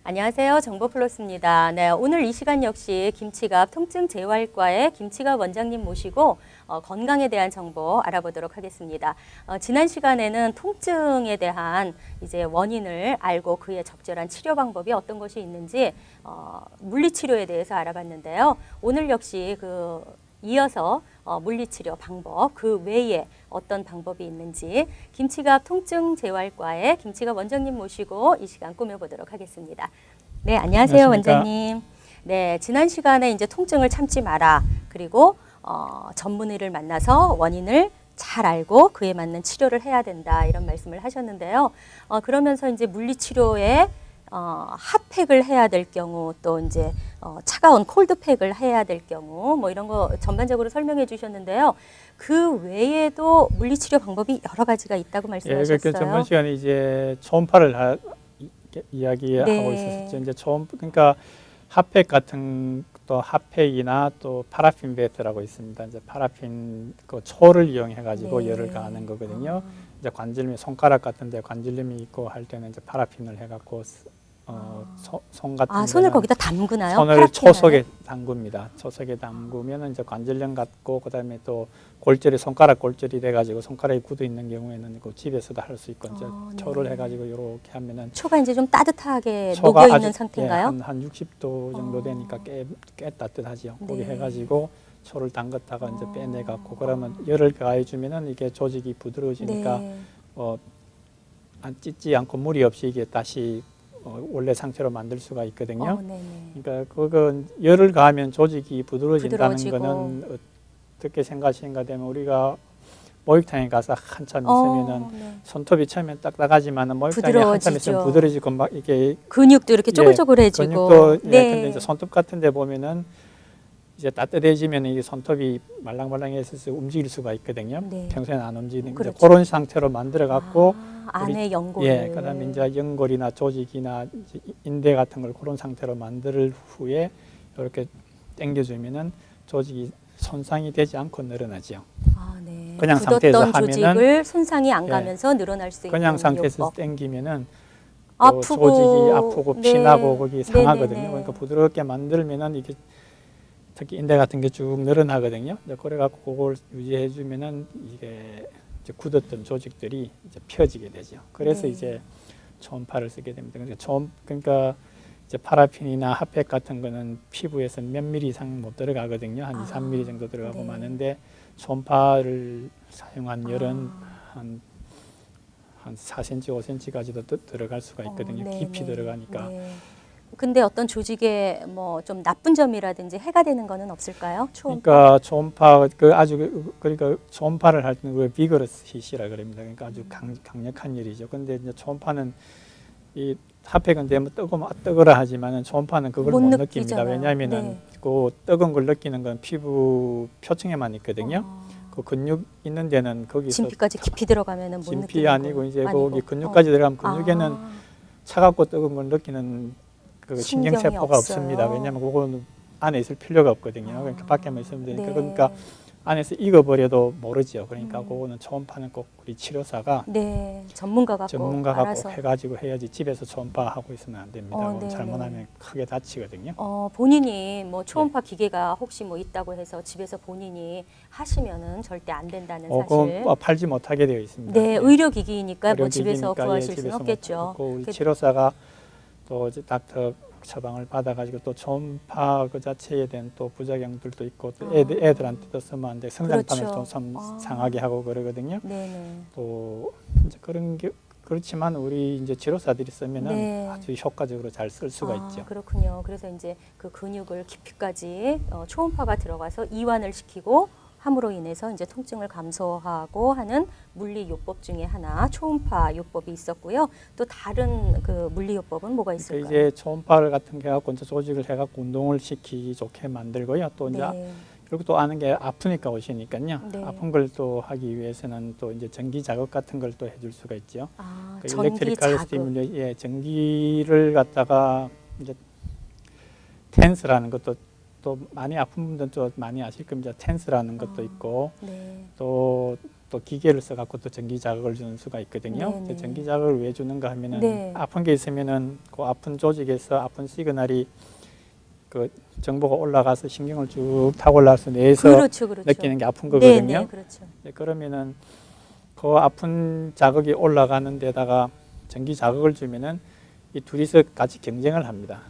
안녕하세요. 정보플러스입니다. 네, 오늘 이 시간 역시 김치갑 통증재활과의 김치갑 원장님 모시고 건강에 대한 정보 알아보도록 하겠습니다. 지난 시간에는 통증에 대한 이제 원인을 알고 그에 적절한 치료 방법이 어떤 것이 있는지 물리치료에 대해서 알아봤는데요. 오늘 역시 이어서 물리치료 방법, 그 외에 어떤 방법이 있는지 김치갑 통증재활과의 김치갑 원장님 모시고 이 시간 꾸며보도록 하겠습니다. 네, 안녕하세요, 원장님. 네, 지난 시간에 이제 통증을 참지 마라. 그리고 전문의를 만나서 원인을 잘 알고 그에 맞는 치료를 해야 된다. 이런 말씀을 하셨는데요. 그러면서 이제 물리치료에 핫팩을 해야 될 경우 또 이제 차가운 콜드팩을 해야 될 경우 뭐 이런 거 전반적으로 설명해 주셨는데요. 그 외에도 물리치료 방법이 여러 가지가 있다고 말씀하셨어요. 예, 그렇게 전번 시간에 이제 초음파를 이야기하고 네. 있었죠. 이제 그러니까 핫팩 같은 또 핫팩이나 또 파라핀 베트라고 있습니다. 이제 파라핀 그 초를 이용해 가지고 네. 열을 가하는 거거든요. 이제 관절염 손가락 같은데 관절염이 있고 할 때는 이제 파라핀을 해갖고 손 같은 손을 거기다 담그나요? 손을 초석에 담굽니다. 초석에 담그면 이제 관절염 같고 그다음에 또 골절이 손가락 골절이 돼가지고 손가락이 굳어 있는 경우에는 그 집에서도 할 수 있고 이제 초를 해가지고 이렇게 하면은 초가 이제 좀 따뜻하게 녹여 있는 상태인가요? 예, 한 60도 정도 되니까 꽤 따뜻하지요. 네. 거기 해가지고 초를 담갔다가 이제 빼내갖고 그러면 열을 가해주면은 이게 조직이 부드러워지니까 네. 안 찢지 않고 무리 없이 이게 다시 원래 상태로 만들 수가 있거든요. 그러니까 그건 열을 가하면 조직이 부드러워진다는 거는 어떻게 생각하시는가 되면 우리가 목욕탕에 가서 한참 있으면은 손톱이 처음엔 딱딱하지만은 목욕탕에 한참 있으면 부드러지고 막 이게 근육도 이렇게 쪼글쪼글해지고. 근육도 근데 이제 손톱 같은데 보면은 이제 따뜻해지면 이게 손톱이 말랑말랑해서 움직일 수가 있거든요. 평소에는 안 움직이는 그런 상태로 만들어 갖고 안에 연골. 그다음에 이제 연골이나 조직이나 이제 인대 같은 걸 그런 상태로 만들 후에 이렇게 당겨주면은 조직이 손상이 되지 않고 늘어나죠. 네. 그냥 상태에서 하면은 조직을 손상이 안 가면서 늘어날 수 있는 그냥 상태에서 요법. 당기면은 아프고 조직이 아프고 피나고 거기 상하거든요. 그러니까 부드럽게 만들면은 이게 특히 인대 같은 게 쭉 늘어나거든요. 그래갖고 그걸 유지해주면은 이게 이제 굳었던 조직들이 이제 펴지게 되죠. 그래서 이제 초음파를 쓰게 됩니다. 그러니까 이제 파라핀이나 핫팩 같은 거는 피부에서 몇 미리 이상 못 들어가거든요. 한 2, 3mm 정도 들어가고 많은데 초음파를 사용한 열은 한 4cm, 5cm까지도 들어갈 수가 있거든요. 깊이 들어가니까. 근데 어떤 조직에 뭐 좀 나쁜 점이라든지 해가 되는 거는 없을까요? 초음파. 그러니까 초음파 그러니까 초음파를 할 때는 비거러스 히시라 그럽니다. 그러니까 아주 강력한 열이죠. 근데 이제 초음파는 이 핫팩은 되면 뜨거라 하지만은 초음파는 그걸 못 느낍니다. 왜냐하면은 그 뜨거운 걸 느끼는 건 피부 표층에만 있거든요. 그 근육 있는 데는 거기서 진피까지 깊이 들어가면은 못 느끼는 진피 아니고 이제 거기 근육까지 들어가면 근육에는 차갑고 뜨거운 걸 느끼는 그 신경세포가 없습니다. 왜냐하면 그거는 안에 있을 필요가 없거든요. 그러니까 밖에만 있으면 되니까. 그러니까 안에서 익어버려도 모르죠. 그러니까 그거는 초음파는 꼭 우리 치료사가 전문가가 꼭 해가지고 해야지 집에서 초음파 하고 있으면 안 됩니다. 잘못하면 크게 다치거든요. 본인이 뭐 초음파 기계가 혹시 뭐 있다고 해서 집에서 본인이 하시면은 절대 안 된다는 사실. 팔지 못하게 되어 있습니다. 의료기기니까 뭐 집에서 구하실 수는 없겠죠. 우리 치료사가 또 이제 닥터 처방을 받아가지고 또 초음파 그 자체에 대한 또 부작용들도 있고 또 애들한테도 쓰면 안 돼. 성장판을 좀 상하게 하고 그러거든요. 또 이제 그런 게 그렇지만 우리 이제 치료사들이 쓰면은 아주 효과적으로 잘 쓸 수가 있죠. 그렇군요. 그래서 이제 그 근육을 깊이까지 초음파가 들어가서 이완을 시키고 함으로 인해서 이제 통증을 감소하고 하는 물리요법 중에 하나 초음파 요법이 있었고요. 또 다른 그 물리요법은 뭐가 있을까요? 이제 초음파를 같은 게 갖고 이제 조직을 해갖고 운동을 시키기 좋게 만들고요. 또 이제 그리고 또 아는 게 아프니까 오시니까요. 아픈 걸 또 하기 위해서는 또 이제 전기 자극 같은 걸 또 해줄 수가 있죠. 일렉트리컬 스티뮬레 전기를 갖다가 이제 텐스라는 것도 또 많이 아픈 분들은 또 많이 아실 겁니다. 텐스라는 것도 있고 또 또 기계를 써갖고 또 전기 자극을 주는 수가 있거든요. 네네. 이제 전기 자극을 왜 주는가 하면은 네. 아픈 게 있으면은 그 아픈 조직에서 아픈 시그널이 그 정보가 올라가서 신경을 쭉 타고 올라서 뇌에서 그렇죠, 그렇죠. 느끼는 게 아픈 네, 거거든요. 네, 그렇죠. 네, 그러면은 그 아픈 자극이 올라가는 데다가 전기 자극을 주면은 이 둘이서 같이 경쟁을 합니다.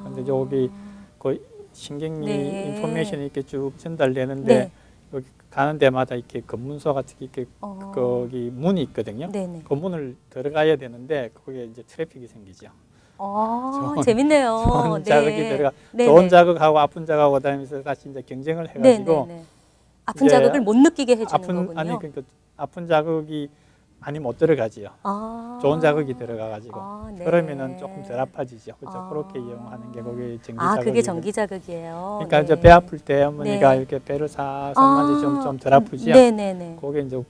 근데 여기 그 신경이 네. 인포메이션이 이렇게 쭉 전달되는데 네. 여기 가는 데마다 이렇게 검문소 같은 게 이렇게 거기 문이 있거든요. 네네. 그 문을 들어가야 되는데 거기에 이제 트래픽이 생기죠. 좋은- 재밌네요. 좋은 자극이 들어가 네네. 좋은 자극하고 아픈 자극하고 다니면서 다시 이제 경쟁을 해가지고 네네네. 아픈 이제 자극을 못 느끼게 해주는 아픈 거군요. 아니 그러니까 아픈 자극이 많이 못 들어가지요. 좋은 자극이 들어가가지고 네. 그러면은 조금 덜 아파지죠. 그렇죠. 아. 그렇게 이용하는 게 그게 전기 그게 자극이거든요. 전기 자극이에요. 그러니까 네. 이제 배 아플 때 어머니가 네. 이렇게 배를 살살 만지면 좀 덜 아프지요. 네네네. 그게 이제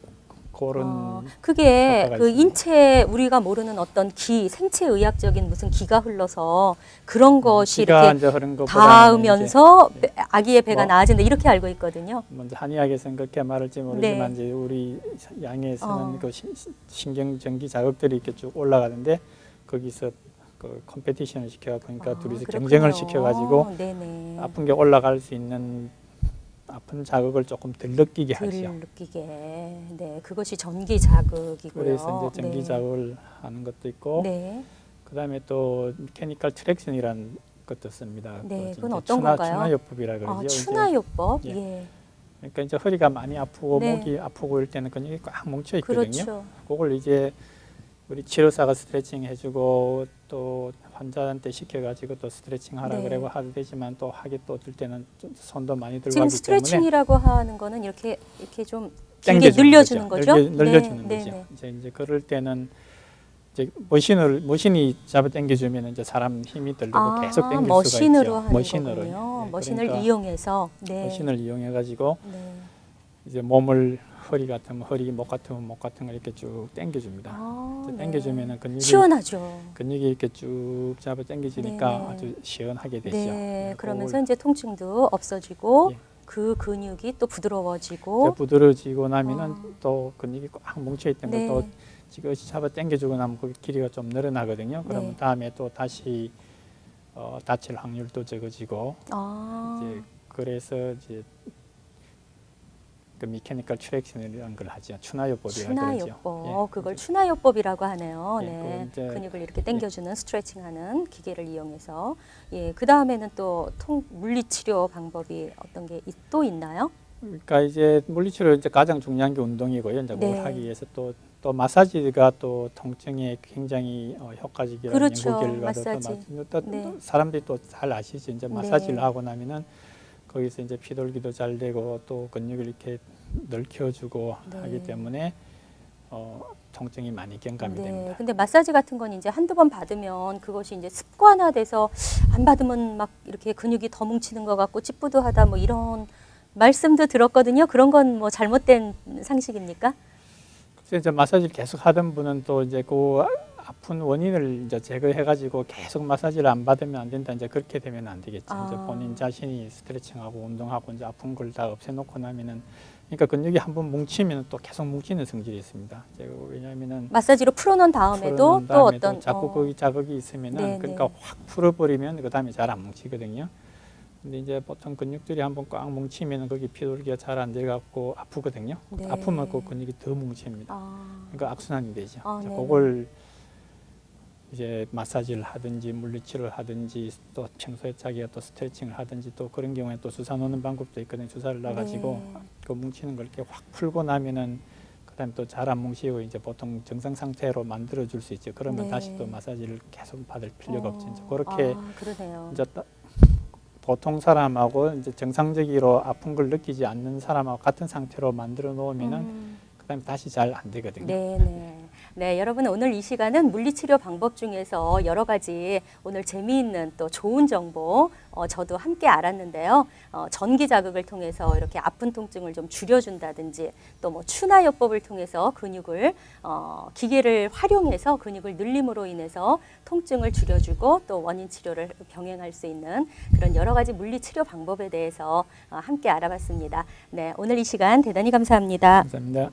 그런 그게 효과가 그 있습니다. 인체 우리가 모르는 어떤 생체 의학적인 무슨 기가 흘러서 그런 것이 기가 이렇게 이제 흐른 것보다는 닿으면서 이제 아기의 배가 뭐 나아진다 이렇게 알고 있거든요. 먼저 한의학에서는 그렇게 말할지 모르지만 네. 이제 우리 양에서는 어. 그 신경 전기 자극들이 이렇게 쭉 올라가는데 거기서 그 컴페티션을 시켜 그러니까 둘이서 그렇군요. 경쟁을 시켜가지고 네네. 아픈 게 올라갈 수 있는 아픈 자극을 조금 덜 느끼게 덜 하죠. 느끼게. 네, 그것이 전기 자극이고요. 그래서 이제 전기 네. 자극을 하는 것도 있고 네. 그다음에 또 메케니컬 트랙션이라는 것도 씁니다. 네, 그 그건 이제 어떤 건가요? 추나요법이라 그러죠. 이제 추나요법. 예. 예. 그러니까 이제 허리가 많이 아프고 네. 목이 아프고 이럴 때는 근육이 꽉 뭉쳐 있거든요. 그렇죠. 그걸 이제 우리 치료사가 스트레칭 해주고 또 환자한테 시켜가지고 또 스트레칭 하라 네. 그러고 하도 되지만 또 하기 또 어떨 때는 좀 손도 많이 들고 지금 하기 때문에 스트레칭이라고 하는 거는 이렇게 좀 길게 당겨주는 늘려주는 거죠? 늘려주는 네, 거죠. 네, 이제 그럴 때는 이제 머신이 잡아 당겨주면 이제 사람 힘이 들고 계속 당길 수가 머신으로 있죠. 하는 머신으로 거군요. 예, 머신을 그러니까 이용해서. 네. 머신을 이용해가지고 네. 이제 몸을 허리 같으면 허리, 목 같으면 목 같은 걸 이렇게 쭉 당겨줍니다. 네. 당겨주면은 시원하죠. 근육이 이렇게 쭉 잡아 당겨지니까 네네. 아주 시원하게 되죠. 네, 그러면서 그걸 이제 통증도 없어지고 예. 그 근육이 또 부드러워지고. 이제 부드러워지고 나면은 어. 또 근육이 꽉 뭉쳐 있던 네. 것도 지그시 잡아 당겨주고 나면 그 길이가 좀 늘어나거든요. 그러면 네. 다음에 또 다시 다칠 확률도 적어지고 이제 그래서 이제 그 메케니컬 트랙션이라는 걸 하죠. 추나요법이라고 그러죠. 추나요법. 그걸 추나요법이라고 하네요. 예, 네. 그건 이제 근육을 이렇게 당겨주는 스트레칭하는 기계를 이용해서. 예. 그 다음에는 또 물리치료 방법이 어떤 게 또 있나요? 그러니까 이제 물리치료 이제 가장 중요한 게 운동이고요. 이제 그걸 네. 하기 위해서 또 마사지가 또 통증에 굉장히 효과적이라는 그렇죠. 연구 결과도 마사지. 또 네. 사람들이 또 잘 아시죠. 이제 마사지를 네. 하고 나면은 거기서 이제 피돌기도 잘 되고 또 근육을 이렇게 넓혀주고 네. 하기 때문에 통증이 많이 경감이 됩니다. 근데 마사지 같은 건 이제 한두 번 받으면 그것이 이제 습관화돼서 안 받으면 막 이렇게 근육이 더 뭉치는 것 같고 찌뿌둥하다 뭐 이런 말씀도 들었거든요. 그런 건 뭐 잘못된 상식입니까? 그래서 이제 마사지를 계속 하던 분은 또 이제 그 아픈 원인을 이제 제거해가지고 계속 마사지를 안 받으면 안 된다. 이제 그렇게 되면 안 되겠죠. 이제 본인 자신이 스트레칭하고 운동하고 이제 아픈 걸 다 없애놓고 나면은 그러니까 근육이 한번 뭉치면 또 계속 뭉치는 성질이 있습니다. 왜냐하면은 마사지로 풀어놓은 다음에도 또 어떤 자꾸 거기 자극이 있으면은 네, 그러니까 네. 확 풀어버리면 그 다음에 잘 안 뭉치거든요. 근데 이제 보통 근육들이 한번 꽉 뭉치면 거기 피돌기가 잘 안 들어가고 아프거든요. 네. 아프면 그 근육이 더 뭉칩니다. 그러니까 악순환이 되죠. 자, 네네. 그걸 이제 마사지를 하든지 물리치료를 하든지 또 평소에 자기가 또 스트레칭을 하든지 또 그런 경우에 또 주사 놓는 방법도 있거든요. 주사를 놔가지고 네. 그 뭉치는 걸 이렇게 확 풀고 나면은 그다음에 또 잘 안 뭉치고 이제 보통 정상 상태로 만들어 줄 수 있죠. 그러면 네. 다시 또 마사지를 계속 받을 필요가 없죠. 이제 그렇게 그러네요. 이제 보통 사람하고 이제 정상적으로 아픈 걸 느끼지 않는 사람하고 같은 상태로 만들어 놓으면은 그다음에 다시 잘 안 되거든요. 네네. 네, 여러분 오늘 이 시간은 물리치료 방법 중에서 여러 가지 오늘 재미있는 또 좋은 정보 저도 함께 알았는데요. 전기 자극을 통해서 이렇게 아픈 통증을 좀 줄여준다든지 또 뭐 추나요법을 통해서 근육을 기계를 활용해서 근육을 늘림으로 인해서 통증을 줄여주고 또 원인 치료를 병행할 수 있는 그런 여러 가지 물리치료 방법에 대해서 함께 알아봤습니다. 네, 오늘 이 시간 대단히 감사합니다. 감사합니다.